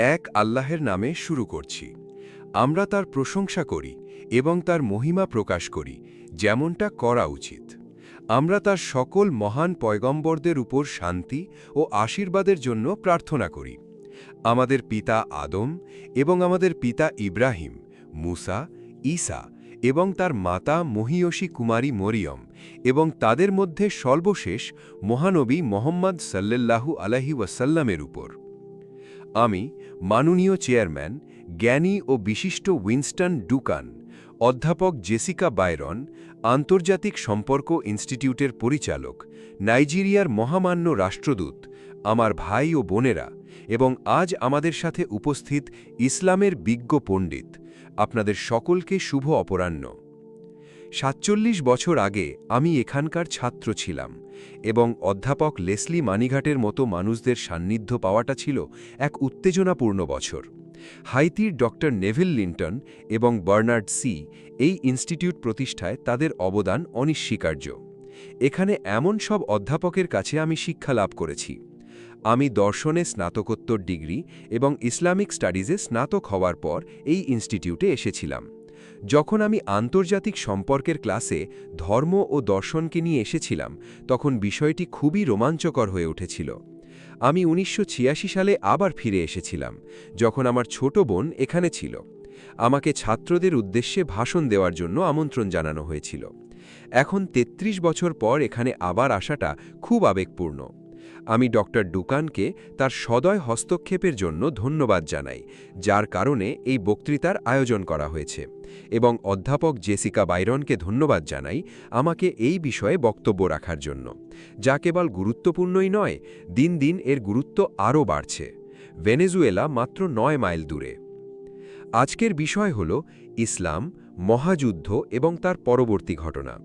এক আল্লাহের নামে শুরু করছি। আমরা তার প্রশংসা করি এবং তার মহিমা প্রকাশ করি, যেমনটা করা উচিত। আমরা তার সকল মহান পয়গম্বরদের উপর শান্তি ও আশীর্বাদের জন্য প্রার্থনা করি। আমাদের পিতা আদম এবং আমাদের পিতা ইব্রাহিম, মুসা, ঈসা এবং তার মাতা মহিয়সী কুমারী মরিয়ম এবং তাদের মধ্যে সর্বশেষ মহানবী মোহাম্মদ সাল্লাল্লাহু আলাইহি ওয়াসাল্লামের উপর। আমি মাননীয় চেয়ারম্যান, জ্ঞানী ও বিশিষ্ট উইনস্টন ডুকান, অধ্যাপক জেসিকা বাইরন, আন্তর্জাতিক সম্পর্ক ইনস্টিটিউটের পরিচালক, নাইজেরিয়ার মহামান্য রাষ্ট্রদূত, আমার ভাই ও বোনেরা এবং আজ আমাদের সাথে উপস্থিত ইসলামের বিজ্ঞ পণ্ডিত, আপনাদের সকলকে শুভ অপরাহ্ন। ৪৭ বছর আগে আমি এখানকার ছাত্র ছিলাম এবং অধ্যাপক লেসলি মানিঘাটের মতো মানুষদের সান্নিধ্য পাওয়াটা ছিল এক উত্তেজনাপূর্ণ বছর। হাইতির ডক্টর নেভিল লিন্টন এবং বার্নার্ড সি এই ইনস্টিটিউট প্রতিষ্ঠায় তাদের অবদান অনিস্বীকার্য। এখানে এমন সব অধ্যাপকের কাছে আমি শিক্ষা লাভ করেছি। আমি দর্শনে স্নাতকোত্তর ডিগ্রি এবং ইসলামিক স্টাডিজে স্নাতক হওয়ার পর এই ইনস্টিটিউটে এসেছিলাম। যখন আমি আন্তর্জাতিক সম্পর্কের ক্লাসে ধর্ম ও দর্শনকে নিয়ে এসেছিলাম, তখন বিষয়টি খুবই রোমাঞ্চকর হয়ে উঠেছিল। আমি ১৯৮৬ সালে আবার ফিরে এসেছিলাম, যখন আমার ছোট বোন এখানে ছিল। আমাকে ছাত্রদের উদ্দেশ্যে ভাষণ দেওয়ার জন্য আমন্ত্রণ জানানো হয়েছিল। এখন ৩৩ বছর পর এখানে আবার আসাটা খুব আবেগপূর্ণ। আমি ডক্টর ডুকানকে তার সদয় হস্তক্ষেপের জন্য ধন্যবাদ জানাই, যার কারণে এই বক্তৃতার আয়োজন করা হয়েছে, এবং অধ্যাপক জেসিকা বাইরনকে ধন্যবাদ জানাই আমাকে এই বিষয়ে বক্তব্য রাখার জন্য, যা কেবল গুরুত্বপূর্ণই নয়, দিন দিন এর গুরুত্ব আরও বাড়ছে। ভেনেজুয়েলা মাত্র ৯ মাইল দূরে। আজকের বিষয় হল ইসলাম, মহাযুদ্ধ এবং তার পরবর্তী ঘটনা।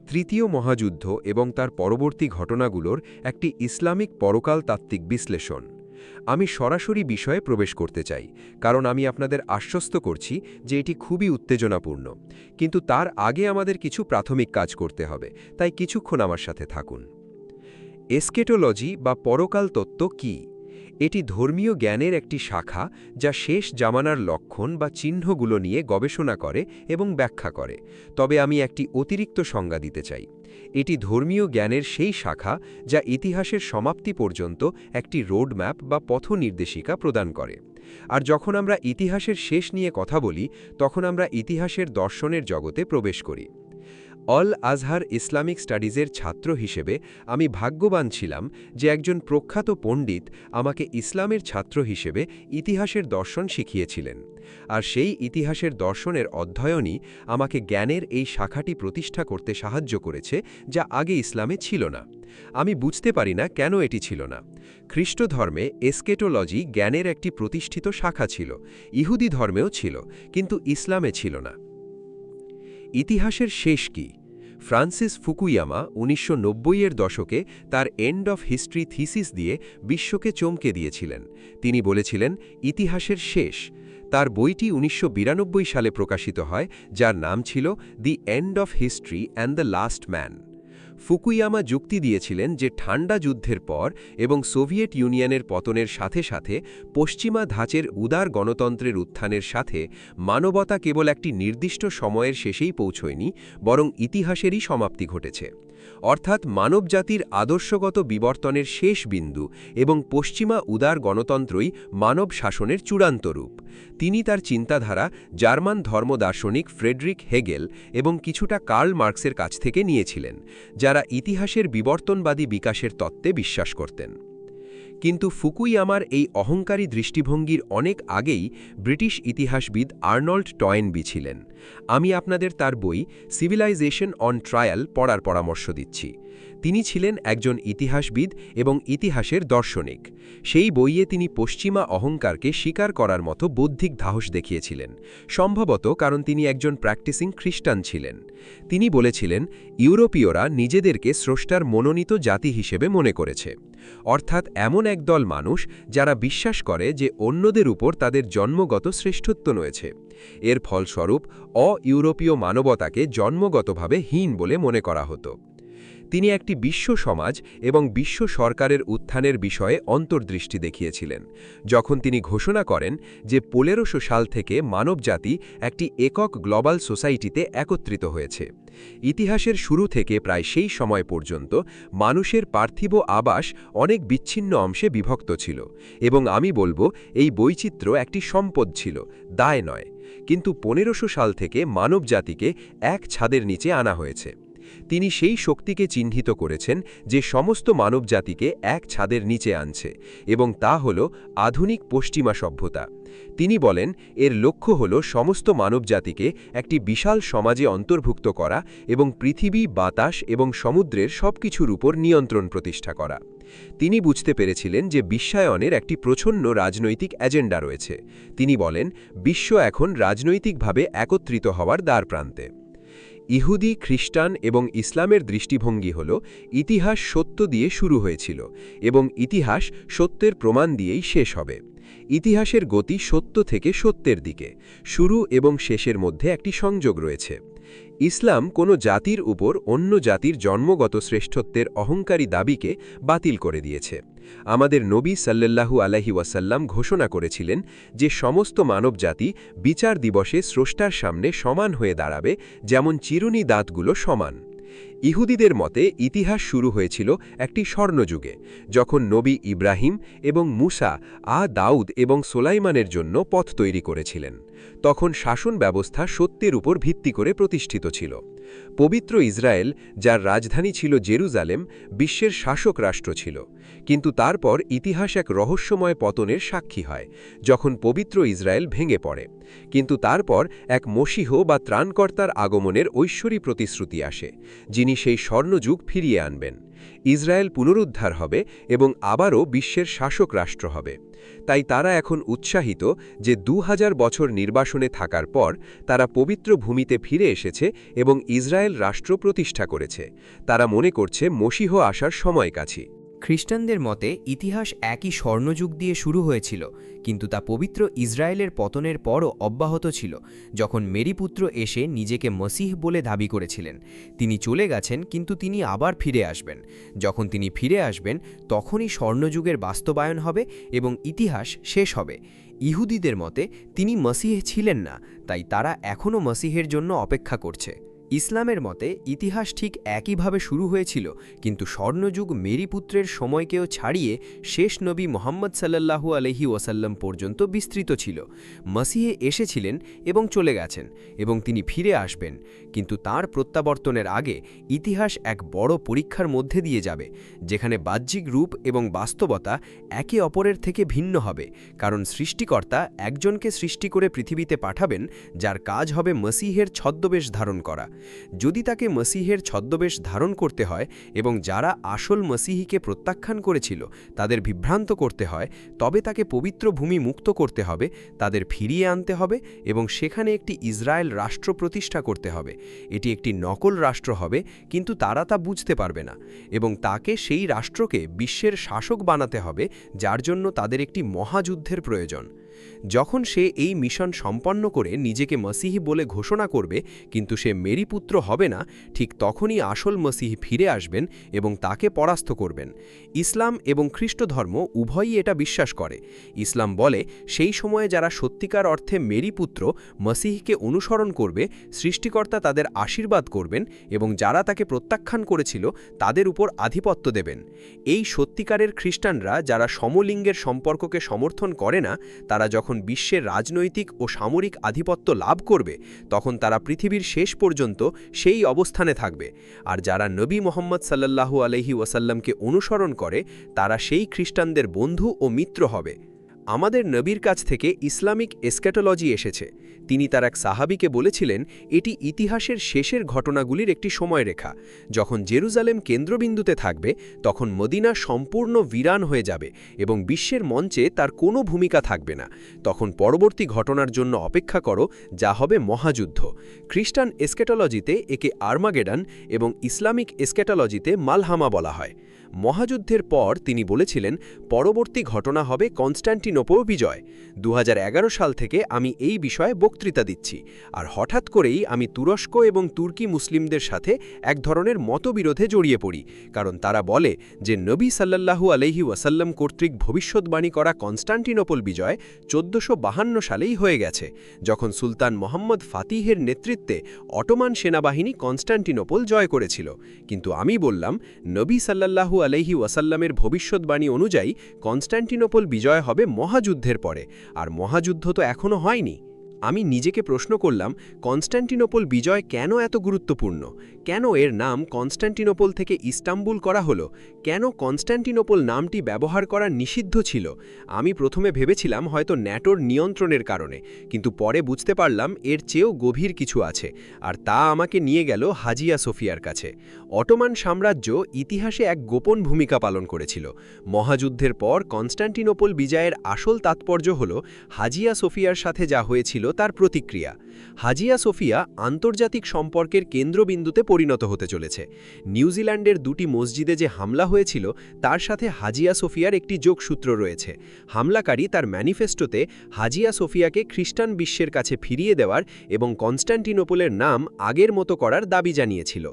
তৃতীয় মহাযুদ্ধ এবং তার পরবর্তী ঘটনাগুলোর একটি ইসলামিক পরকালতাত্ত্বিক বিশ্লেষণ। আমি সরাসরি বিষয়ে প্রবেশ করতে চাই, কারণ আমি আপনাদের আশ্বস্ত করছি যে এটি খুবই উত্তেজনাপূর্ণ। কিন্তু তার আগে আমাদের কিছু প্রাথমিক কাজ করতে হবে, তাই কিছুক্ষণ আমার সাথে থাকুন। এসকেটোলজি বা পরকাল তত্ত্ব কী? এটি ধর্মীয় জ্ঞানের একটি শাখা যা শেষ জামানার লক্ষণ বা চিহ্নগুলো নিয়ে গবেষণা করে এবং ব্যাখ্যা করে। তবে আমি একটি অতিরিক্ত সংজ্ঞা দিতে চাই। এটি ধর্মীয় জ্ঞানের সেই শাখা যা ইতিহাসের সমাপ্তি পর্যন্ত একটি রোডম্যাপ বা পথনির্দেশিকা প্রদান করে। আর যখন আমরা ইতিহাসের শেষ নিয়ে কথা বলি, তখন আমরা ইতিহাসের দর্শনের জগতে প্রবেশ করি। অল আজহার ইসলামিক স্টাডিজের ছাত্র হিসেবে আমি ভাগ্যবান ছিলাম যে একজন প্রখ্যাত পণ্ডিত আমাকে ইসলামের ছাত্র হিসেবে ইতিহাসের দর্শন শিখিয়েছিলেন। আর সেই ইতিহাসের দর্শনের অধ্যয়নই আমাকে জ্ঞানের এই শাখাটি প্রতিষ্ঠা করতে সাহায্য করেছে, যা আগে ইসলামে ছিল না। আমি বুঝতে পারি না কেন এটি ছিল না। খ্রিস্ট ধর্মে এসকেটোলজি জ্ঞানের একটি প্রতিষ্ঠিত শাখা ছিল, ইহুদি ধর্মেও ছিল, কিন্তু ইসলামে ছিল না। ইতিহাসের শেষ কি? ফ্রান্সিস ফুকুয়ামা ১৯৯০-এর দশকে তার এন্ড অফ হিস্ট্রি থিসিস দিয়ে বিশ্বকে চমকে দিয়েছিলেন। তিনি বলেছিলেন, ইতিহাসের শেষ। তার বইটি ১৯৯২ সালে প্রকাশিত হয়, যার নাম ছিল the end of history and the last man. Fukuyama যুক্তি দিয়েছিলেন যে ঠান্ডা যুদ্ধের পর এবং সোভিয়েত ইউনিয়নের পতনের সাথে সাথে পশ্চিমা ধাঁচের উদার গণতন্ত্রের উত্থানের সাথে মানবতা কেবল একটি নির্দিষ্ট সময়ের শেষেই পৌঁছয়নি, বরং ইতিহাসেরই সমাপ্তি ঘটেছে। অর্থাৎ মানবজাতির আদর্শগত বিবর্তনের শেষ বিন্দু এবং পশ্চিমা উদার গণতন্ত্রই মানব শাসনের চূড়ান্ত রূপ। তিনি তার চিন্তাধারা জার্মান ধর্মদার্শনিক ফ্রেডরিক হেগেল এবং কিছুটা কার্ল মার্কসের কাছ থেকে নিয়েছিলেন, যারা ইতিহাসের বিবর্তনবাদী বিকাশের তত্ত্বে বিশ্বাস করতেন। কিন্তু ফুকুয়ামার এই অহংকারী দৃষ্টিভঙ্গির অনেক আগেই ব্রিটিশ ইতিহাসবিদ আর্নল্ড টয়েনবি ছিলেন। আমি আপনাদের তার বই সিভিলাইজেশন অন ট্রায়াল পড়ার পরামর্শ দিচ্ছি। তিনি ছিলেন একজন ইতিহাসবিদ এবং ইতিহাসের দার্শনিক। সেই বইয়ে তিনি পশ্চিমা অহংকারকে স্বীকার করার মতো বৌদ্ধিক ধাহস দেখিয়েছিলেন, সম্ভবত কারণ তিনি একজন প্র্যাকটিসিং খ্রিস্টান ছিলেন। তিনি বলেছিলেন, ইউরোপীয়রা নিজেদেরকে স্রষ্টার মনোনীত জাতি হিসেবে মনে করেছে, অর্থাৎ এমন একদল মানুষ যারা বিশ্বাস করে যে অন্যদের উপর তাদের জন্মগত শ্রেষ্ঠত্ব রয়েছে। এর ফলস্বরূপ অ-ইউরোপীয় মানবতাকে জন্মগতভাবে হীন বলে মনে করা হতো। তিনি একটি বিশ্ব সমাজ এবং বিশ্ব সরকারের উত্থানের বিষয়ে অন্তর্দৃষ্টি দেখিয়েছিলেন, যখন তিনি ঘোষণা করেন যে 1500 সাল থেকে মানবজাতি একটি একক গ্লোবাল সোসাইটিতে একত্রিত হয়েছে। ইতিহাসের শুরু থেকে প্রায় সেই সময় পর্যন্ত মানুষের পার্থিব আবাস অনেক বিচ্ছিন্ন অংশে বিভক্ত ছিল, এবং আমি বলবো এই বৈচিত্র্য একটি সম্পদ ছিল, দায় নয়। কিন্তু 1500 সাল থেকে মানবজাতিকে এক ছাদের নিচে আনা হয়েছে। তিনি সেই শক্তিকে চিহ্নিত করেছেন যে সমস্ত মানবজাতিকে এক ছাদের নিচে আনছে, এবং তা হল আধুনিক পশ্চিমা সভ্যতা। তিনি বলেন এর লক্ষ্য হল সমস্ত মানবজাতিকে একটি বিশাল সমাজে অন্তর্ভুক্ত করা এবং পৃথিবী, বাতাস এবং সমুদ্রের সবকিছুর উপর নিয়ন্ত্রণ প্রতিষ্ঠা করা। তিনি বুঝতে পেরেছিলেন যে বিশ্বায়নের একটি প্রচ্ছন্ন রাজনৈতিক এজেন্ডা রয়েছে। তিনি বলেন বিশ্ব এখন রাজনৈতিকভাবে একত্রিত হওয়ার দ্বারপ্রান্তে। ইহুদি, খ্রিস্টান এবং ইসলামের দৃষ্টিভঙ্গি হল ইতিহাস সত্য দিয়ে শুরু হয়েছিল এবং ইতিহাস সত্যের প্রমাণ দিয়েই শেষ হবে। ইতিহাসের গতি সত্য থেকে সত্যের দিকে, শুরু এবং শেষের মধ্যে একটি সংযোগ রয়েছে। ইসলাম কোনো জাতির উপর অন্য জাতির জন্মগত শ্রেষ্ঠত্বের অহংকারী দাবিকে বাতিল করে দিয়েছে। আমাদের নবী সাল্লাল্লাহু আলাইহি ওয়াসাল্লাম ঘোষণা করেছিলেন যে সমস্ত মানবজাতি বিচার দিবসে স্রষ্টার সামনে সমান হয়ে দাঁড়াবে, যেমন চিরুনি দাঁতগুলো সমান। ইহুদিদের মতে ইতিহাস শুরু হয়েছিল একটি স্বর্ণযুগে, যখন নবী ইব্রাহিম এবং মুসা দাউদ এবং সোলাইমানের জন্য পথ তৈরি করেছিলেন। তখন শাসন ব্যবস্থা সত্যের উপর ভিত্তি করে প্রতিষ্ঠিত ছিল। পবিত্র ইসরায়েল, যার রাজধানী ছিল জেরুজালেম, বিশ্বের শাসক রাষ্ট্র ছিল। কিন্তু তারপর ইতিহাস এক রহস্যময় পতনের সাক্ষী হয়, যখন পবিত্র ইসরায়েল ভেঙে পড়ে। কিন্তু তারপর এক মসীহ বা ত্রাণকর্তার আগমনের ঐশ্বরী প্রতিশ্রুতি আসে, যিনি সেই স্বর্ণযুগ ফিরিয়ে আনবেন। ইসরায়েল পুনরুদ্ধার হবে এবং আবারও বিশ্বের শাসক রাষ্ট্র হবে। তাই তারা এখন উৎসাহিত যে 2000 বছর নির্বাসনে থাকার পর তারা পবিত্র ভূমিতে ফিরে এসেছে এবং ইসরায়েল রাষ্ট্র প্রতিষ্ঠা করেছে। তারা মনে করছে মসীহ আসার সময় কাছে। খ্রিস্টানদের মতে ইতিহাস একই স্বর্ণযুগ দিয়ে শুরু হয়েছিল, কিন্তু তা পবিত্র ইসরায়েলের পতনের পরও অব্যাহত ছিল, যখন মেরিপুত্র এসে নিজেকে মসিহ বলে দাবি করেছিলেন। তিনি চলে গেছেন, কিন্তু তিনি আবার ফিরে আসবেন। যখন তিনি ফিরে আসবেন তখনই স্বর্ণযুগের বাস্তবায়ন হবে এবং ইতিহাস শেষ হবে। ইহুদিদের মতে তিনি মসিহ ছিলেন না, তাই তারা এখনও মসিহের জন্য অপেক্ষা করছে। ইসলামের মতে ইতিহাস ঠিক একইভাবে শুরু হয়েছিল, কিন্তু স্বর্ণযুগ মেরিপুত্রের সময়কেও ছাড়িয়ে শেষ নবী মুহাম্মদ সাল্লাল্লাহু আলাইহি ওয়াসাল্লাম পর্যন্ত বিস্তৃত ছিল। মসিহে এসেছিলেন এবং চলে গেছেন, এবং তিনি ফিরে আসবেন। কিন্তু তার প্রত্যাবর্তনের আগে ইতিহাস এক বড় পরীক্ষার মধ্যে দিয়ে যাবে, যেখানে বাহ্যিক রূপ এবং বাস্তবতা একে অপরের থেকে ভিন্ন হবে, কারণ সৃষ্টিকর্তা একজনকে সৃষ্টি করে পৃথিবীতে পাঠাবেন, যার কাজ হবে মসিহের ছদ্মবেশ ধারণ করা। যদি তাকে মসিহের ছদ্মবেশ ধারণ করতে হয় এবং যারা আসল মসিহিকে প্রত্যাখ্যান করেছিল তাদের বিভ্রান্ত করতে হয়, তবে তাকে পবিত্র ভূমি মুক্ত করতে হবে, তাদের ফিরিয়ে আনতে হবে এবং সেখানে একটি ইসরায়েল রাষ্ট্র প্রতিষ্ঠা করতে হবে। এটি একটি নকল রাষ্ট্র হবে, কিন্তু তারা তা বুঝতে পারবে না, এবং তাকে সেই রাষ্ট্রকে বিশ্বের শাসক বানাতে হবে, যার জন্য তাদের একটি মহাযুদ্ধের প্রয়োজন। যখন সে এই মিশন সম্পন্ন করে নিজেকে মসিহি বলে ঘোষণা করবে, কিন্তু সে মেরিপুত্র হবে না, ঠিক তখনই আসল মসিহি ফিরে আসবেন এবং তাকে পরাস্ত করবেন। ইসলাম এবং খ্রিস্ট ধর্ম উভয়ই এটা বিশ্বাস করে। ইসলাম বলে সেই সময়ে যারা সত্যিকার অর্থে মেরিপুত্র মসিহিকে অনুসরণ করবে, সৃষ্টিকর্তা তাদের আশীর্বাদ করবেন এবং যারা তাকে প্রত্যাখ্যান করেছিল তাদের উপর আধিপত্য দেবেন। এই সত্যিকারের খ্রিস্টানরা, যারা সমলিঙ্গের সম্পর্ককে সমর্থন করে না, তারা যখন বিশ্বের রাজনৈতিক ও সামরিক আধিপত্য লাভ করবে, তখন তারা পৃথিবীর শেষ পর্যন্ত সেই অবস্থানে থাকবে। আর যারা নবী মুহাম্মদ সাল্লাল্লাহু আলাইহি ওয়াসাল্লামকে অনুসরণ করে, তারা সেই খ্রিস্টানদের বন্ধু ও মিত্র হবে। আমাদের নবীর কাছ থেকে ইসলামিক এসক্যাটোলজি এসেছে। তিনি তার এক সাহাবীকে বলেছিলেন, এটি ইতিহাসের শেষের ঘটনাগুলির একটি সময়রেখা। যখন জেরুজালেম কেন্দ্রবিন্দুতে থাকবে, তখন মদিনা সম্পূর্ণ বিরান হয়ে যাবে এবং বিশ্বের মঞ্চে তার কোনো ভূমিকা থাকবে না। তখন পরবর্তী ঘটনার জন্য অপেক্ষা করো, যা হবে মহাযুদ্ধ। খ্রিস্টান এসক্যাটোলজিতে একে আর্মাগেডন এবং ইসলামিক এসক্যাটোলজিতে মালহামা বলা হয়। মহাযুদ্ধের পর তিনি বলেছিলেন পরবর্তী ঘটনা হবে কনস্ট্যান্টিনোপল বিজয়। 2011 সাল থেকে আমি এই বিষয়ে বক্তৃতা দিচ্ছি, আর হঠাৎ করেই আমি তুরস্ক এবং তুর্কি মুসলিমদের সাথে এক ধরনের মতবিরোধে জড়িয়ে পড়ি, কারণ তারা বলে যে নবী সাল্লাল্লাহু আলাইহি ওয়াসাল্লাম কর্তৃক ভবিষ্যদ্বাণী করা কনস্ট্যান্টিনোপল বিজয় 1452 সালেই হয়ে গেছে, যখন সুলতান মোহাম্মদ ফাতিহের নেতৃত্বে অটোমান সেনাবাহিনী কনস্ট্যান্টিনোপল জয় করেছিল। কিন্তু আমি বললাম, নবী সাল্লাল্লাহু আলাইহি ওয়াসাল্লামের ভবিষ্যদ্বাণী অনুযায়ী কনস্ট্যান্টিনোপল বিজয় হবে মহাযুদ্ধের পরে, আর মহাযুদ্ধ তো এখনও হয়নি। আমি নিজেকে প্রশ্ন করলাম, কনস্ট্যান্টিনোপল বিজয় কেন এত গুরুত্বপূর্ণ? কেন এর নাম কনস্ট্যান্টিনোপল থেকে ইস্তাম্বুল করা হলো? কেন কনস্ট্যান্টিনোপল নামটি ব্যবহার করা নিষিদ্ধ ছিল? আমি প্রথমে ভেবেছিলাম হয়তো ন্যাটোর নিয়ন্ত্রণের কারণে, কিন্তু পরে বুঝতে পারলাম এর চেয়েও গভীর কিছু আছে, আর তা আমাকে নিয়ে গেল হাজিয়া সোফিয়ার কাছে। অটোমান সাম্রাজ্য ইতিহাসে এক গোপন ভূমিকা পালন করেছিল। মহাযুদ্ধের পর কনস্ট্যান্টিনোপল বিজয়ের আসল তাৎপর্য হল হাজিয়া সোফিয়ার সাথে যা হয়েছিল তার প্রতিক্রিয়া। হাজিয়া সোফিয়া আন্তর্জাতিক সম্পর্কের কেন্দ্রবিন্দুতে পরিণত হতে চলেছে। নিউজিল্যান্ডের দুটি মসজিদে যে হামলা হয়েছিল তার সাথে হাজিয়া সোফিয়ার একটি যোগসূত্র রয়েছে। হামলাকারী তার ম্যানিফেস্টোতে হাজিয়া সোফিয়াকে খ্রিস্টান বিশ্বের কাছে ফিরিয়ে দেওয়ার এবং কনস্ট্যান্টিনোপলের নাম আগের মতো করার দাবি জানিয়েছিল।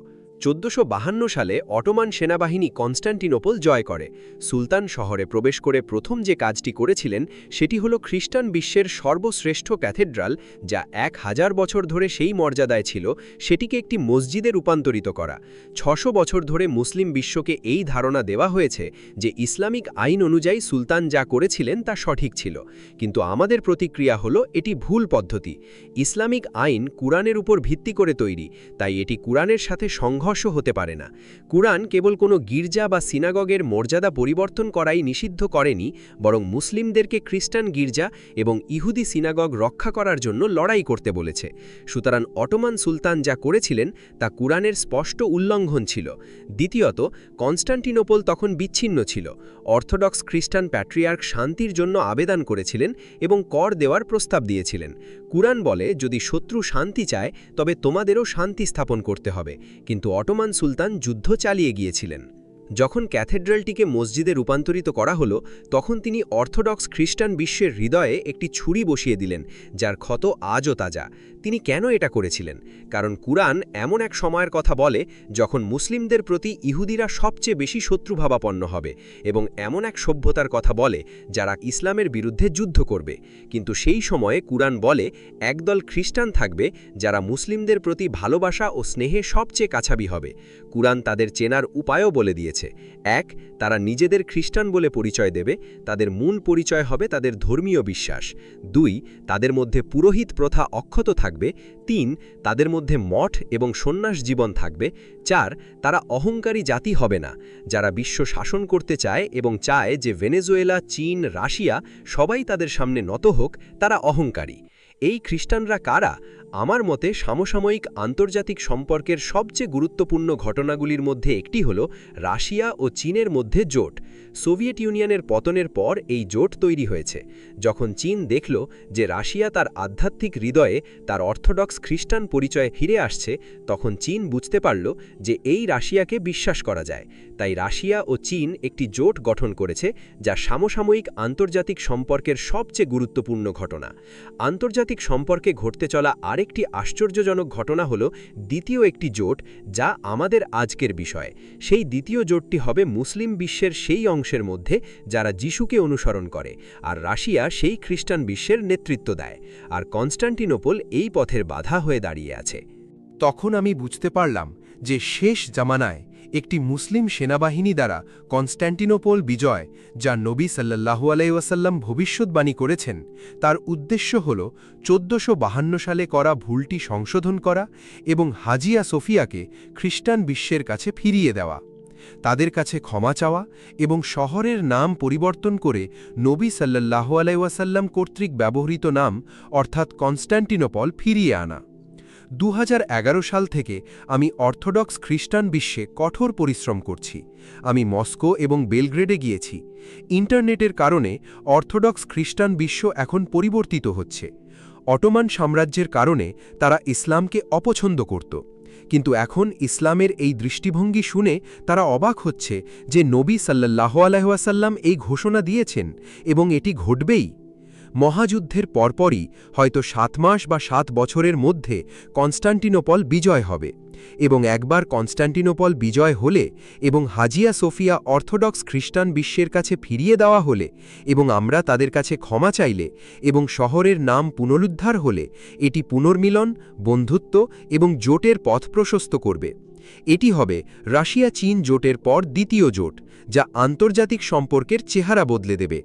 1452 সালে অটোমান সেনাবাহিনী কনস্ট্যান্টিনোপল জয় করে। সুলতান শহরে প্রবেশ করে প্রথম যে কাজটি করেছিলেন সেটি হল খ্রিস্টান বিশ্বের সর্বশ্রেষ্ঠ ক্যাথেড্রাল, যা 1000 বছর ধরে সেই মর্যাদায় ছিল, সেটিকে একটি মসজিদে রূপান্তরিত করা। 600 বছর ধরে মুসলিম বিশ্বকে এই ধারণা দেওয়া হয়েছে যে ইসলামিক আইন অনুযায়ী সুলতান যা করেছিলেন তা সঠিক ছিল, কিন্তু আমাদের প্রতিক্রিয়া হল এটি ভুল পদ্ধতি। ইসলামিক আইন কুরআনের উপর ভিত্তি করে তৈরি, তাই এটি কুরআনের সাথে সংঘর্ষ হতে পারে না। কুরআন কেবল কোনো গির্জা বা সিনাগগের মর্যাদা পরিবর্তন করাই নিষিদ্ধ করেনি, বরং মুসলিমদেরকে খ্রিস্টান গির্জা এবং ইহুদি সিনাগগ রক্ষা করার জন্য লড়াই করতে বলেছে। সুতরাং অটোমান সুলতান যা করেছিলেন তা কুরআনের স্পষ্ট উল্লঙ্ঘন ছিল। দ্বিতীয়ত, কনস্ট্যান্টিনোপল তখন বিচ্ছিন্ন ছিল। অর্থোডক্স খ্রিস্টান প্যাট্রিয়ার্ক শান্তির জন্য আবেদন করেছিলেন এবং কর দেওয়ার প্রস্তাব দিয়েছিলেন। কুরআন বলে, যদি শত্রু শান্তি চায় তবে তোমাদেরও শান্তি স্থাপন করতে হবে, কিন্তু অটোমান সুলতান যুদ্ধ চালিয়ে গিয়েছিলেন। যখন ক্যাথেড্রালটিকে মসজিদে রূপান্তরিত করা হলো, তখন তিনি অর্থোডক্স খ্রিস্টান বিশ্বের হৃদয়ে একটি ছুরি বসিয়ে দিলেন, যার ক্ষত আজও তাজা। তিনি কেন এটা করেছিলেন? কারণ কুরআন এমন এক সময়ের কথা বলে যখন মুসলিমদের প্রতি ইহুদিরা সবচেয়ে বেশি শত্রুভাবাপন্ন হবে, এবং এমন এক সভ্যতার কথা বলে যারা ইসলামের বিরুদ্ধে যুদ্ধ করবে। কিন্তু সেই সময়ে কুরআন বলে একদল খ্রিস্টান থাকবে যারা মুসলিমদের প্রতি ভালোবাসা ও স্নেহে সবচেয়ে কাছাবি হবে। কুরআন তাদের চেনার উপায়ও বলে দিয়েছে। 1. তারা নিজেদের খ্রিস্টান বলে পরিচয় দেবে, তাদের মূল পরিচয় হবে তাদের ধর্মীয় বিশ্বাস। 2. তাদের মধ্যে পুরোহিত প্রথা অক্ষত থাকবে। 3. তাদের মধ্যে মঠ এবং সন্ন্যাস জীবন থাকবে। 4. তারা অহংকারী জাতি হবে না, যারা বিশ্ব শাসন করতে চায় এবং চায় যে ভেনেজুয়েলা, চীন, রাশিয়া সবাই তাদের সামনে নত হোক, তারা অহংকারী। এই খ্রিস্টানরা কারা? আমার মতে সমসাময়িক আন্তর্জাতিক সম্পর্কের সবচেয়ে গুরুত্বপূর্ণ ঘটনাগুলির মধ্যে একটি হল রাশিয়া ও চীনের মধ্যে জোট। সোভিয়েত ইউনিয়নের পতনের পর এই জোট তৈরি হয়েছে। যখন চীন দেখল যে রাশিয়া তার আধ্যাত্মিক হৃদয়ে তার অর্থোডক্স খ্রিস্টান পরিচয়ে ফিরে আসছে, তখন চীন বুঝতে পারল যে এই রাশিয়াকে বিশ্বাস করা যায়। তাই রাশিয়া ও চীন একটি জোট গঠন করেছে, যা সমসাময়িক আন্তর্জাতিক সম্পর্কের সবচেয়ে গুরুত্বপূর্ণ ঘটনা। আন্তর্জাতিক সম্পর্কে ঘটতে চলা আরেকটি আশ্চর্যজনক ঘটনা হল দ্বিতীয় একটি জোট, যা আমাদের আজকের বিষয়। সেই দ্বিতীয় জোটটি হবে মুসলিম বিশ্বের সেই অংশের মধ্যে যারা যিশুকে অনুসরণ করে, আর রাশিয়া সেই খ্রিস্টান বিশ্বের নেতৃত্ব দেয়, আর কনস্ট্যান্টিনোপল এই পথের বাধা হয়ে দাঁড়িয়ে আছে। তখন আমি বুঝতে পারলাম যে শেষ জামানায় একটি মুসলিম সেনাবাহিনী দ্বারা কনস্ট্যান্টিনোপল বিজয়, যা নবী সাল্লাল্লাহু আলাইহি ওয়াসাল্লাম ভবিষ্যদ্বাণী করেছেন, তার উদ্দেশ্য হল 1452 সালে করা ভুলটি সংশোধন করা এবং হাজিয়া সোফিয়াকে খ্রিস্টান বিশ্বের কাছে ফিরিয়ে দেওয়া, তাদের কাছে ক্ষমা চাওয়া এবং শহরের নাম পরিবর্তন করে নবী সাল্লাল্লাহু আলাইহি ওয়াসাল্লাম কর্তৃক ব্যবহৃত নাম অর্থাৎ কনস্ট্যান্টিনোপল ফিরিয়ে আনা। 2011 সাল থেকে আমি অর্থোডক্স খ্রিস্টান বিশ্বে কঠোর পরিশ্রম করছি। আমি মস্কো এবং বেলগ্রেডে গিয়েছি। ইন্টারনেটের কারণে অর্থোডক্স খ্রিস্টান বিশ্ব এখন পরিবর্তিত হচ্ছে। অটোমান সাম্রাজ্যের কারণে তারা ইসলামকে অপছন্দ করত, কিন্তু এখন ইসলামের এই দৃষ্টিভঙ্গি শুনে তারা অবাক হচ্ছে যে নবী সাল্লাল্লাহু আলাইহি ওয়াসাল্লাম এই ঘোষণা দিয়েছেন এবং এটি ঘটবেই। মহাযুদ্ধের পরপরই হয়তো 7 মাস বা 7 বছরের মধ্যে কনস্টান্টিনোপল বিজয় হবে, এবং একবার কনস্টান্টিনোপল বিজয় হলে এবং হাজিয়া সোফিয়া অর্থোডক্স খ্রিস্টান বিশ্বের কাছে ফিরিয়ে দেওয়া হলে এবং আমরা তাদের কাছে ক্ষমা চাইলে এবং শহরের নাম পুনরুদ্ধার হলে এটি পুনর্মিলন, বন্ধুত্ব এবং জোটের পথ প্রশস্ত করবে। এটি হবে রাশিয়া চীন জোটের পর দ্বিতীয় জোট, যা আন্তর্জাতিক সম্পর্কের চেহারা বদলে দেবে।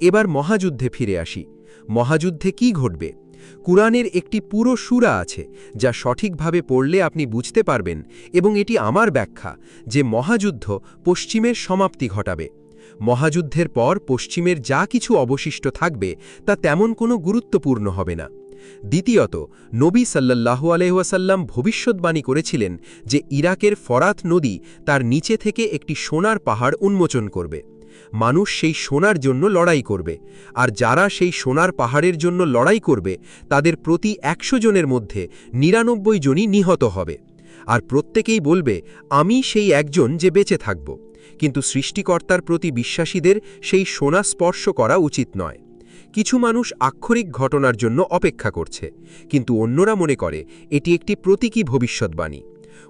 এবার মহাযুদ্ধে ফিরে আসি। মহাযুদ্ধে কি ঘটবে? কুরআনের একটি পুরো সূরা আছে যা সঠিকভাবে পড়লে আপনি বুঝতে পারবেন, এবং এটি আমার ব্যাখ্যা, যে মহাযুদ্ধ পশ্চিমের সমাপ্তি ঘটাবে। মহাযুদ্ধের পর পশ্চিমের যা কিছু অবশিষ্ট থাকবে তা তেমন কোনো গুরুত্বপূর্ণ হবে না। দ্বিতীয়ত, নবী সাল্লাল্লাহু আলাইহি ওয়াসাল্লাম ভবিষ্যদ্বাণী করেছিলেন যে ইরাকের ফরাত নদী তার নিচে থেকে একটি সোনার পাহাড় উন্মোচন করবে। মানুষ সেই সোনার জন্য লড়াই করবে, আর যারা সেই সোনার পাহাড়ের জন্য লড়াই করবে তাদের প্রতি 100 জনের মধ্যে 99 জনই নিহত হবে, আর প্রত্যেকেই বলবে, আমি সেই একজন যে বেঁচে থাকব। কিন্তু সৃষ্টিকর্তার প্রতি বিশ্বাসীদের সেই সোনা স্পর্শ করা উচিত নয়। কিছু মানুষ আক্ষরিক ঘটনার জন্য অপেক্ষা করছে, কিন্তু অন্যরা মনে করে এটি একটি প্রতীকী ভবিষ্যদ্বাণী।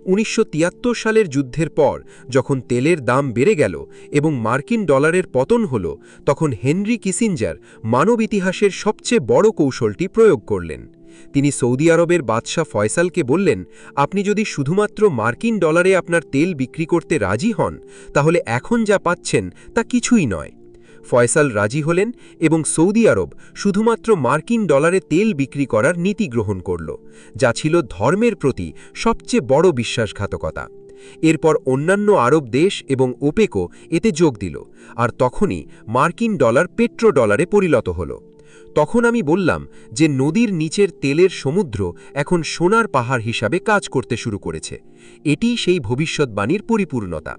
1973 সালের যুদ্ধের পর যখন তেলের দাম বেড়ে গেল এবং মার্কিন ডলারের পতন হল, তখন হেনরি কিসিঞ্জার মানব ইতিহাসের সবচেয়ে বড় কৌশলটি প্রয়োগ করলেন। তিনি সৌদি আরবের বাদশাহ ফয়সালকে বললেন, আপনি যদি শুধুমাত্র মার্কিন ডলারে আপনার তেল বিক্রি করতে রাজি হন, তাহলে এখন যা পাচ্ছেন তা কিছুই নয়। ফয়সাল রাজি হলেন এবং সৌদি আরব শুধুমাত্র মার্কিন ডলারে তেল বিক্রি করার নীতি গ্রহণ করল, যা ছিল ধর্মের প্রতি সবচেয়ে বড় বিশ্বাসঘাতকতা। এরপর অন্যান্য আরব দেশ এবং ওপেকও এতে যোগ দিল, আর তখনই মার্কিন ডলার পেট্রো ডলারে পরিণত হল। তখন আমি বললাম যে নদীর নিচের তেলের সমুদ্র এখন সোনার পাহাড় হিসাবে কাজ করতে শুরু করেছে। এটি সেই ভবিষ্যদ্বাণীর পরিপূর্ণতা,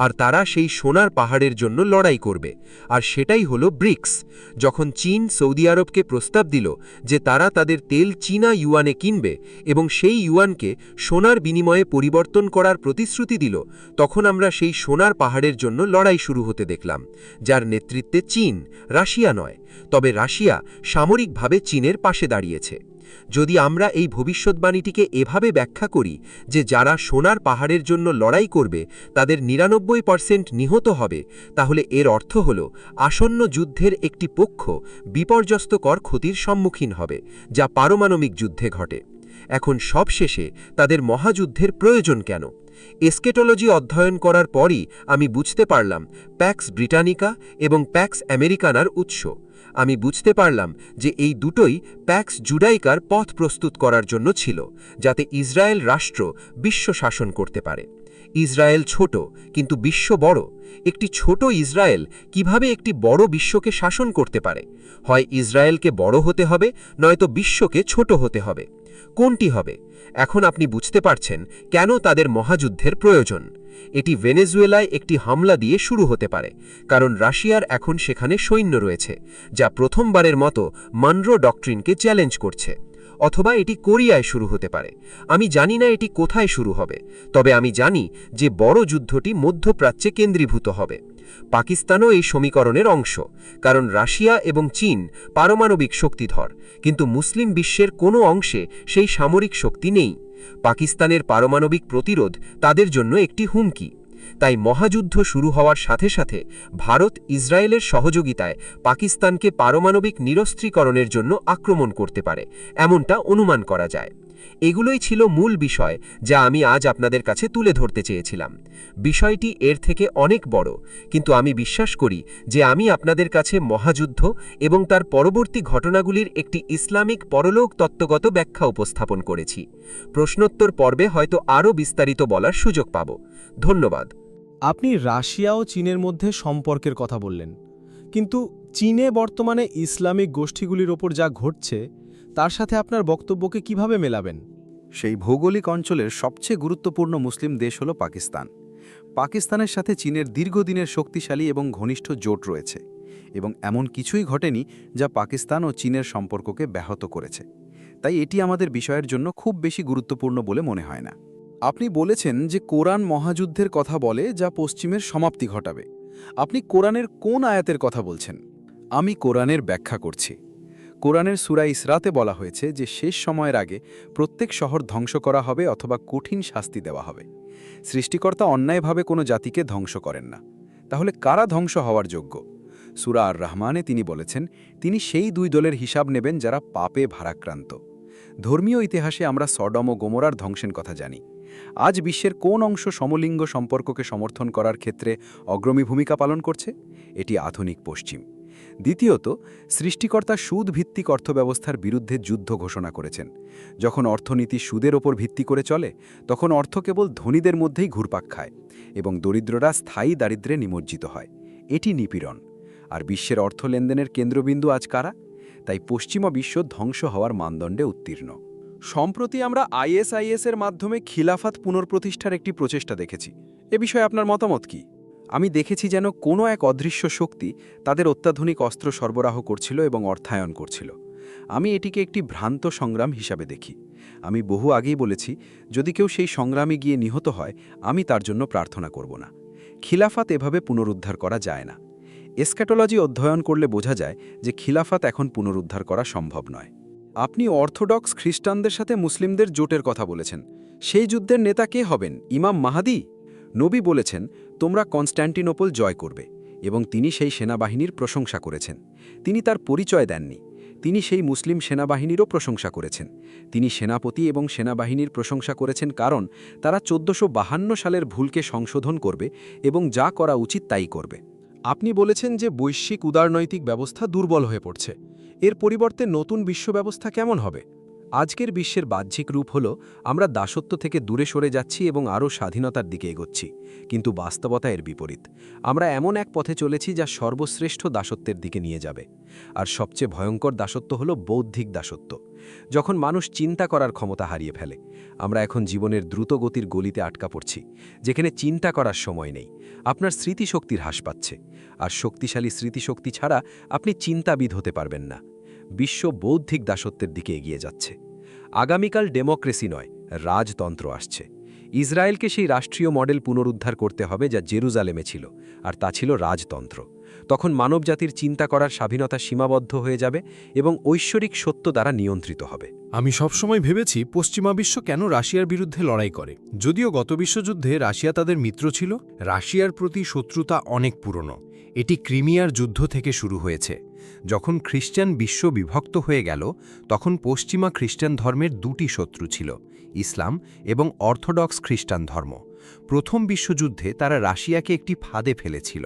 আর তারা সেই সোনার পাহাড়ের জন্য লড়াই করবে, আর সেটাই হলো ব্রিক্স। যখন চীন সৌদি আরবকে প্রস্তাব দিল যে তারা তাদের তেল চীনা ইউয়ানে কিনবে এবং সেই ইউয়ানকে সোনার বিনিময়ে পরিবর্তন করার প্রতিশ্রুতি দিল, তখন আমরা সেই সোনার পাহাড়ের জন্য লড়াই শুরু হতে দেখলাম, যার নেতৃত্বে চীন, রাশিয়া নয়। তবে রাশিয়া সামরিকভাবে চীনের পাশে দাঁড়িয়েছে। যদি আমরা এই ভবিষ্যদ্বাণীটিকে এভাবে ব্যাখ্যা করি যে যারা সোনার পাহাড়ের জন্য লড়াই করবে তাদের 99% নিহত হবে, তাহলে এর অর্থ হল আসন্ন যুদ্ধের একটি পক্ষ বিপর্যস্তকর ক্ষতির সম্মুখীন হবে, যা পারমাণবিক যুদ্ধে ঘটে। এখন সবশেষে তাদের মহাযুদ্ধের প্রয়োজন কেন? এসকেটোলজি অধ্যয়ন করার পরই আমি বুঝতে পারলাম প্যাক্স ব্রিটানিকা এবং প্যাক্স আমেরিকানার উৎস। আমি বুঝতে পারলাম যে এই দুটোই প্যাক্স জুডাইকার পথ প্রস্তুত করার জন্য ছিল, যাতে ইসরায়েল রাষ্ট্র বিশ্ব শাসন করতে পারে। ইসরায়েল ছোট, কিন্তু বিশ্ব বড়। একটি ছোট ইসরায়েল কিভাবে একটি বড় বিশ্বকে শাসন করতে পারে? হয় ইসরায়েলকে বড় হতে হবে, নয়তো বিশ্বকে ছোট হতে হবে। কোনটি হবে? এখন আপনি বুঝতে পারছেন কেন তাদের মহাযুদ্ধের প্রয়োজন। এটি ভেনেজুয়েলায় একটি হামলা দিয়ে শুরু হতে পারে, কারণ রাশিয়ার এখন সেখানে সৈন্য রয়েছে, যা প্রথমবারের মতো মনরো ডক্ট্রিনকে চ্যালেঞ্জ করছে। অথবা এটি কোরিয়ায় শুরু হতে পারে। আমি জানি না এটি কোথায় শুরু হবে, তবে আমি জানি যে বড় যুদ্ধটি মধ্যপ্রাচ্যে কেন্দ্রীভূত হবে। পাকিস্তানও এই সমীকরণের অংশ, কারণ রাশিয়া এবং চীন পারমাণবিক শক্তিধর, কিন্তু মুসলিম বিশ্বের কোনো অংশে সেই সামরিক শক্তি নেই। পাকিস্তানের পারমাণবিক প্রতিরোধ তাদের জন্য একটি হুমকি। তাই মহাযুদ্ধ শুরু হওয়ার সাথে সাথে ভারত ইসরায়েলের সহযোগিতায় পাকিস্তানকে পারমাণবিক নিরস্ত্রীকরণের জন্য আক্রমণ করতে পারে, এমনটা অনুমান করা যায়। এগুলোই ছিল মূল বিষয় যা আমি আজ আপনাদের কাছে তুলে ধরতে চেয়েছিলাম। বিষয়টি এর থেকে অনেক বড়, কিন্তু আমি বিশ্বাস করি যে আমি আপনাদের কাছে মহাযুদ্ধ এবং তার পরবর্তী ঘটনাগুলির একটি ইসলামিক পরলোক তত্ত্বগত ব্যাখ্যা উপস্থাপন করেছি। প্রশ্নোত্তর পর্বে হয়তো আরও বিস্তারিত বলার সুযোগ পাব। ধন্যবাদ। আপনি রাশিয়া ও চীনের মধ্যে সম্পর্কের কথা বললেন, কিন্তু চীনে বর্তমানে ইসলামিক গোষ্ঠীগুলির ওপর যা ঘটছে তার সাথে আপনার বক্তব্যকে কিভাবে মেলাবেন? সেই ভৌগোলিক অঞ্চলের সবচেয়ে গুরুত্বপূর্ণ মুসলিম দেশ হল পাকিস্তান। পাকিস্তানের সাথে চীনের দীর্ঘদিনের শক্তিশালী এবং ঘনিষ্ঠ জোট রয়েছে, এবং এমন কিছুই ঘটেনি যা পাকিস্তান ও চীনের সম্পর্ককে ব্যাহত করেছে। তাই এটি আমাদের বিষয়ের জন্য খুব বেশি গুরুত্বপূর্ণ বলে মনে হয় না। আপনি বলেছেন যে কোরআন মহাযুদ্ধের কথা বলে যা পশ্চিমের সমাপ্তি ঘটাবে। আপনি কোরআনের কোন আয়াতের কথা বলছেন? আমি কোরআনের ব্যাখ্যা করছি। কোরআনের সূরা ইসরাতে বলা হয়েছে যে শেষ সময়ের আগে প্রত্যেক শহর ধ্বংস করা হবে অথবা কঠিন শাস্তি দেওয়া হবে। সৃষ্টিকর্তা অন্যায়ভাবে কোনো জাতিকে ধ্বংস করেন না। তাহলে কারা ধ্বংস হওয়ার যোগ্য? সূরা আর রহমানে তিনি বলেছেন তিনি সেই দুই দলের হিসাব নেবেন যারা পাপে ভারাক্রান্ত। ধর্মীয় ইতিহাসে আমরা সডম ও গোমরার ধ্বংসের কথা জানি। আজ বিশ্বের কোন অংশ সমলিঙ্গ সম্পর্ককে সমর্থন করার ক্ষেত্রে অগ্রণী ভূমিকা পালন করছে? এটি আধুনিক পশ্চিম। দ্বিতীয়ত, সৃষ্টিকর্তা সুদ ভিত্তিক অর্থব্যবস্থার বিরুদ্ধে যুদ্ধ ঘোষণা করেছেন। যখন অর্থনীতি সুদের ওপর ভিত্তি করে চলে, তখন অর্থ কেবল ধনীদের মধ্যেই ঘুরপাক খায় এবং দরিদ্ররা স্থায়ী দারিদ্র্যে নিমজ্জিত হয়। এটি নিপীড়ন। আর বিশ্বের অর্থ লেনদেনের কেন্দ্রবিন্দু আজ কারা? তাই পশ্চিমা বিশ্ব ধ্বংস হওয়ার মানদণ্ডে উত্তীর্ণ। সম্প্রতি আমরা আইএসআইএস-এর মাধ্যমে খিলাফাত পুনঃপ্রতিষ্ঠার একটি প্রচেষ্টা দেখেছি। এ বিষয়ে আপনার মতামত কি? আমি দেখেছি যেন কোনো এক অদৃশ্য শক্তি তাদের অত্যাধুনিক অস্ত্র সরবরাহ করছিল এবং অর্থায়ন করছিল। আমি এটিকে একটি ভ্রান্ত সংগ্রাম হিসাবে দেখি। আমি বহু আগেই বলেছি, যদি কেউ সেই সংগ্রামে গিয়ে নিহত হয়, আমি তার জন্য প্রার্থনা করব না। খিলাফাত এভাবে পুনরুদ্ধার করা যায় না। এসক্যাটোলজি অধ্যয়ন করলে বোঝা যায় যে খিলাফাত এখন পুনরুদ্ধার করা সম্ভব নয়। আপনি অর্থোডক্স খ্রিস্টানদের সাথে মুসলিমদের জোটের কথা বলেছেন। সেই যুদ্ধের নেতা কে হবেন? ইমাম মাহাদি? নবী বলেছেন তোমরা কনস্ট্যান্টিনোপল জয় করবে, এবং তিনি সেই সেনাবাহিনীর প্রশংসা করেছেন। তিনি তার পরিচয় দেননি। তিনি সেই মুসলিম সেনাবাহিনীরও প্রশংসা করেছেন। তিনি সেনাপতি এবং সেনাবাহিনীর প্রশংসা করেছেন কারণ তারা 1452 সালের ভুলকে সংশোধন করবে এবং যা করা উচিত তাই করবে। আপনি বলেছেন যে বৈশ্বিক উদারনৈতিক ব্যবস্থা দুর্বল হয়ে পড়ছে। এর পরিবর্তে নতুন বিশ্ব ব্যবস্থা কেমন হবে? আজকের বিশ্বের বাহ্যিক রূপ হল আমরা দাসত্ব থেকে দূরে সরে যাচ্ছি এবং আরও স্বাধীনতার দিকে এগোচ্ছি, কিন্তু বাস্তবতা এর বিপরীত। আমরা এমন এক পথে চলেছি যা সর্বশ্রেষ্ঠ দাসত্বের দিকে নিয়ে যাবে। আর সবচেয়ে ভয়ঙ্কর দাসত্ব হল বৌদ্ধিক দাসত্ব, যখন মানুষ চিন্তা করার ক্ষমতা হারিয়ে ফেলে। আমরা এখন জীবনের দ্রুত গতির গলিতে আটকা পড়ছি, যেখানে চিন্তা করার সময় নেই। আপনার স্মৃতিশক্তির হ্রাস পাচ্ছে, আর শক্তিশালী স্মৃতিশক্তি ছাড়া আপনি চিন্তাবিদ হতে পারবেন না। বিশ্ব বৌদ্ধিক দাসত্বের দিকে এগিয়ে যাচ্ছে। আগামীকাল ডেমোক্রেসি নয়, রাজতন্ত্র আসছে। ইসরায়েলকে সেই রাষ্ট্রীয় মডেল পুনরুদ্ধার করতে হবে যা জেরুজালেমে ছিল, আর তা ছিল রাজতন্ত্র। তখন মানবজাতির চিন্তা করার স্বাধীনতা সীমাবদ্ধ হয়ে যাবে এবং ঐশ্বরিক সত্য দ্বারা নিয়ন্ত্রিত হবে। আমি সবসময় ভেবেছি পশ্চিমা বিশ্ব কেন রাশিয়ার বিরুদ্ধে লড়াই করে। যদিও গত বিশ্বযুদ্ধে রাশিয়া তাদের মিত্র ছিল, রাশিয়ার প্রতি শত্রুতা অনেক পুরনো। এটি ক্রিমিয়ার যুদ্ধ থেকে শুরু হয়েছে। যখন খ্রিস্টান বিশ্ব বিভক্ত হয়ে গেল, তখন পশ্চিমা খ্রিস্টান ধর্মের দুটি শত্রু ছিল, ইসলাম এবং অর্থোডক্স খ্রিস্টান ধর্ম। প্রথম বিশ্বযুদ্ধে তারা রাশিয়াকে একটি ফাঁদে ফেলেছিল।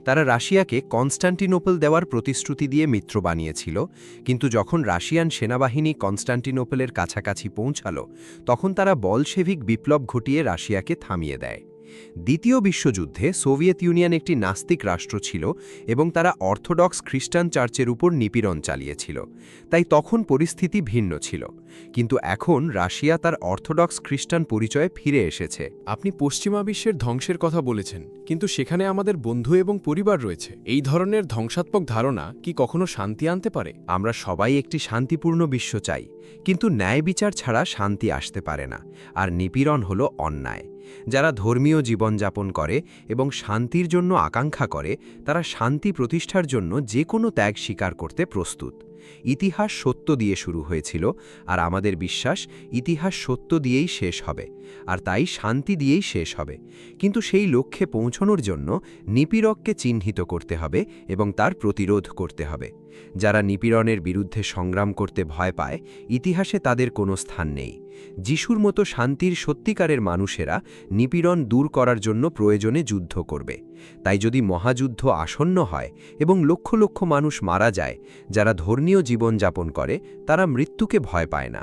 তারা রাশিয়াকে কনস্ট্যান্টিনোপল দেওয়ার প্রতিশ্রুতি দিয়ে মিত্র বানিয়েছিল, কিন্তু যখন রাশিয়ান সেনাবাহিনী কনস্ট্যান্টিনোপলের কাছাকাছি পৌঁছাল, তখন তারা বলশেভিক বিপ্লব ঘটিয়ে রাশিয়াকে থামিয়ে দেয়। দ্বিতীয় বিশ্বযুদ্ধে সোভিয়েত ইউনিয়ন একটি নাস্তিক রাষ্ট্র ছিল এবং তারা অর্থোডক্স খ্রিস্টান চার্চের উপর নিপীড়ন চালিয়েছিল। তাই তখন পরিস্থিতি ভিন্ন ছিল। কিন্তু এখন রাশিয়া তার অর্থোডক্স খ্রিস্টান পরিচয়ে ফিরে এসেছে। আপনি পশ্চিমা বিশ্বের ধ্বংসের কথা বলেছেন, কিন্তু সেখানে আমাদের বন্ধু এবং পরিবার রয়েছে। এই ধরনের ধ্বংসাত্মক ধারণা কি কখনো শান্তি আনতে পারে? আমরা সবাই একটি শান্তিপূর্ণ বিশ্ব চাই, কিন্তু ন্যায় বিচার ছাড়া শান্তি আসতে পারে না। আর নিপীড়ন হল অন্যায়। যারা ধর্মীয় জীবনযাপন করে এবং শান্তির জন্য আকাঙ্ক্ষা করে, তারা শান্তি প্রতিষ্ঠার জন্য যে কোনো ত্যাগ স্বীকার করতে প্রস্তুত। ইতিহাস সত্য দিয়ে শুরু হয়েছিল, আর আমাদের বিশ্বাস ইতিহাস সত্য দিয়েই শেষ হবে, আর তাই শান্তি দিয়েই শেষ হবে। কিন্তু সেই লক্ষ্যে পৌঁছানোর জন্য নিপীড়ককে চিহ্নিত করতে হবে এবং তার প্রতিরোধ করতে হবে। যারা নিপীড়নের বিরুদ্ধে সংগ্রাম করতে ভয় পায়, ইতিহাসে তাদের কোনো স্থান নেই। যিশুর মতো শান্তির সত্যিকারের মানুষেরা নিপীড়ন দূর করার জন্য প্রয়োজনে যুদ্ধ করবে। তাই যদি মহাযুদ্ধ আসন্ন হয় এবং লক্ষ লক্ষ মানুষ মারা যায়, যারা ধর্মীয় জীবনযাপন করে, তারা মৃত্যুকে ভয় পায় না।